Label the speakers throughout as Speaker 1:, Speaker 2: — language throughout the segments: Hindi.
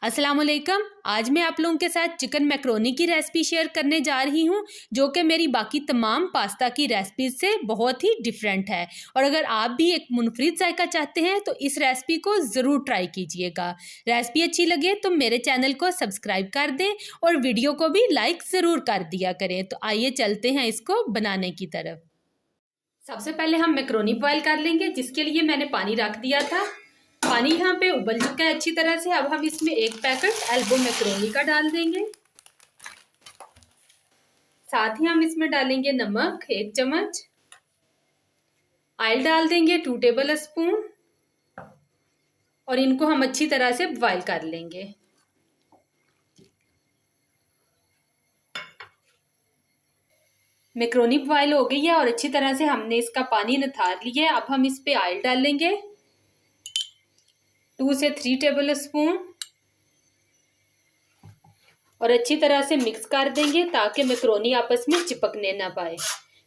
Speaker 1: अस्सलाम वालेकुम। आज मैं आप लोगों के साथ चिकन मैक्रोनी की रेसिपी शेयर करने जा रही हूँ, जो कि मेरी बाकी तमाम पास्ता की रेसिपीज से बहुत ही डिफरेंट है। और अगर आप भी एक मुनफरिद जायका चाहते हैं तो इस रेसिपी को ज़रूर ट्राई कीजिएगा। रेसिपी अच्छी लगे तो मेरे चैनल को सब्सक्राइब कर दें और वीडियो को भी लाइक ज़रूर कर दिया करें। तो आइए चलते हैं इसको बनाने की तरफ। सबसे पहले हम मैक्रोनी बॉयल कर लेंगे, जिसके लिए मैंने पानी रख दिया था। पानी यहाँ पे उबल चुका है अच्छी तरह से। अब हम इसमें एक पैकेट एल्बो मैक्रोनी का डाल देंगे। साथ ही हम इसमें डालेंगे नमक 1 चम्मच, ऑयल डाल देंगे 2 टेबल स्पून और इनको हम अच्छी तरह से बॉयल कर लेंगे। मैक्रोनी बॉयल हो गई है और अच्छी तरह से हमने इसका पानी निथार लिया है। अब हम इस पे ऑयल डालेंगे 2 से 3 टेबल स्पून और अच्छी तरह से मिक्स कर देंगे ताकि मैक्रोनी आपस में चिपकने ना पाए।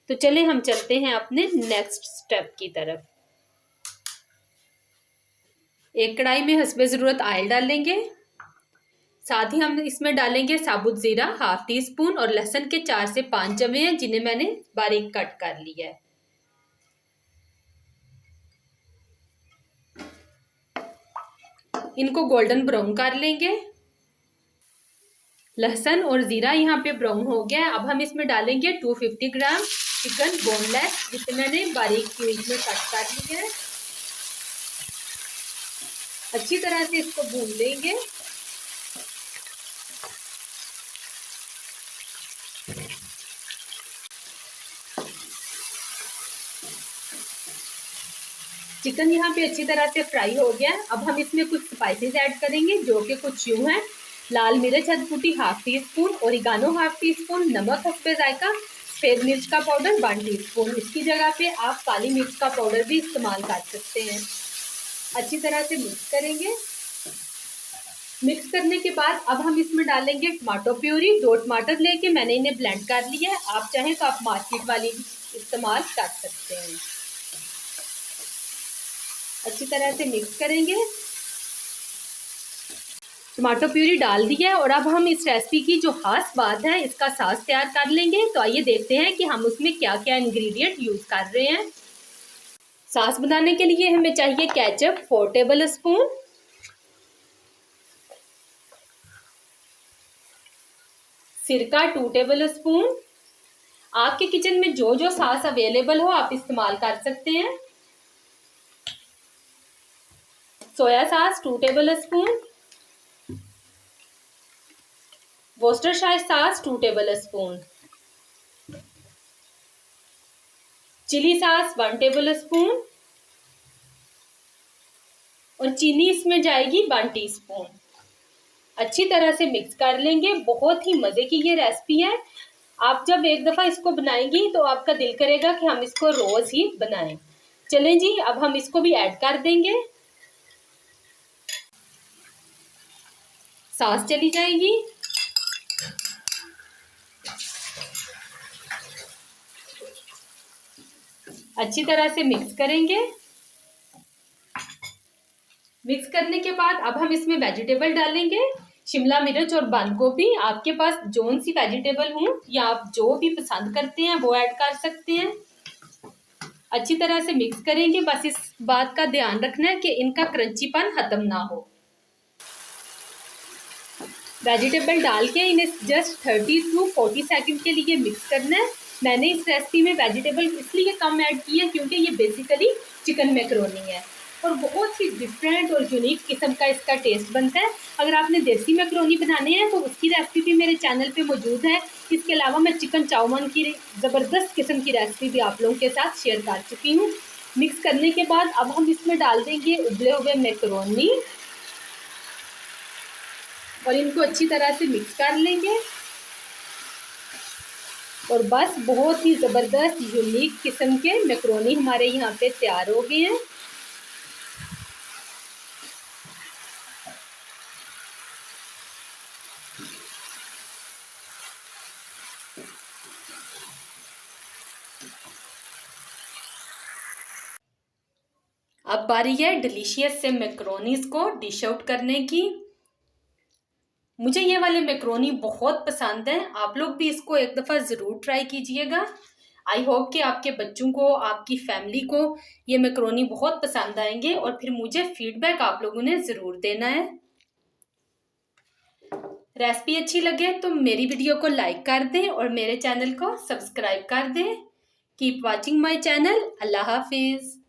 Speaker 1: तो चलें हम चलते हैं अपने नेक्स्ट स्टेप की तरफ। एक कढ़ाई में हस्बे ज़रूरत ऑयल डालेंगे। साथ ही हम इसमें डालेंगे साबुत ज़ीरा 1/2 टीस्पून और लहसुन के 4 से 5 जमे हैं, जिन्हें मैंने बारीक कट कर लिया है। इनको गोल्डन ब्राउन कर लेंगे। लहसुन और ज़ीरा यहाँ पे ब्राउन हो गया है। अब हम इसमें डालेंगे 250 ग्राम चिकन बोनलेस, जिसे मैंने बारीक क्यूब में कट कर लिया है। अच्छी तरह से इसको भून लेंगे। चिकन यहाँ पे अच्छी तरह से फ्राई हो गया है। अब हम इसमें कुछ स्पाइसेस ऐड करेंगे, जो कि कुछ यूँ हैं। लाल मिर्च अधकुटी 1/2 टीस्पून, ओरिगानो 1/2 टीस्पून, नमक हस्बे जायका, सफ़ेद मिर्च का पाउडर 1 टीस्पून। इसकी जगह पे आप काली मिर्च का पाउडर भी इस्तेमाल कर सकते हैं। अच्छी तरह से मिक्स करेंगे। मिक्स करने के बाद अब हम इसमें डालेंगे टमाटो प्यूरी। 2 टमाटर लेके मैंने इन्हें ब्लेंड कर लिया है। आप चाहें तो आप मार्केट वाली इस्तेमाल कर सकते हैं। अच्छी तरह से मिक्स करेंगे। टमाटो प्यूरी डाल दिया है और अब हम इस रेसिपी की जो खास बात है, इसका सॉस तैयार कर लेंगे। तो आइए देखते हैं कि हम उसमें क्या क्या इंग्रेडिएंट यूज़ कर रहे हैं। सॉस बनाने के लिए हमें चाहिए केचप 4 टेबल स्पून, सिरका 2 टेबल स्पून। आपके किचन में जो जो सॉस अवेलेबल हो आप इस्तेमाल कर सकते हैं। Soya sauce 2 tablespoon, Worcestershire sauce 2 tablespoon, chilli sauce 1 tablespoon और चीनी इसमें जाएगी 1 टीस्पून। अच्छी तरह से मिक्स कर लेंगे। बहुत ही मज़े की ये रेसिपी है। आप जब एक दफ़ा इसको बनाएंगी तो आपका दिल करेगा कि हम इसको रोज़ ही बनाएं। चलें जी, अब हम इसको भी ऐड कर देंगे। सॉस चली जाएगी। अच्छी तरह से मिक्स करेंगे। मिक्स करने के बाद अब हम इसमें वेजिटेबल डालेंगे। शिमला मिर्च और बंद गोभी, आपके पास जोन सी वेजिटेबल हो या आप जो भी पसंद करते हैं वो ऐड कर सकते हैं। अच्छी तरह से मिक्स करेंगे। बस इस बात का ध्यान रखना है कि इनका क्रंचीपन खत्म ना हो। वेजिटेबल डाल के इन्हें जस्ट 30 टू 40 सेकंड के लिए मिक्स करना है। मैंने इस रेसिपी में वेजिटेबल इसलिए कम ऐड की है क्योंकि ये बेसिकली चिकन मैक्रोनी है और बहुत ही डिफरेंट और यूनिक किस्म का इसका टेस्ट बनता है। अगर आपने देसी मैक्रोनी बनाने हैं तो उसकी रेसिपी भी मेरे चैनल पे मौजूद है। इसके अलावा मैं चिकन चाउमान की ज़बरदस्त किस्म की रेसिपी भी आप लोगों के साथ शेयर कर चुकी हूँ। मिक्स करने के बाद अब हम इसमें डाल देंगे उबले हुए मैक्रोनी और इनको अच्छी तरह से मिक्स कर लेंगे। और बस बहुत ही ज़बरदस्त यूनिक किस्म के मैक्रोनी हमारे यहाँ पे तैयार हो गए हैं। अब बारी है डिलीशियस से मैक्रोनीज को डिश आउट करने की। मुझे ये वाले मैक्रोनी बहुत पसंद है। आप लोग भी इसको एक दफ़ा ज़रूर ट्राई कीजिएगा। आई होप कि आपके बच्चों को, आपकी फैमिली को ये मैक्रोनी बहुत पसंद आएंगे और फिर मुझे फीडबैक आप लोगों ने ज़रूर देना है। रेसिपी अच्छी लगे तो मेरी वीडियो को लाइक कर दें और मेरे चैनल को सब्सक्राइब कर दें। Keep watching my channel. Allah हाफिज़।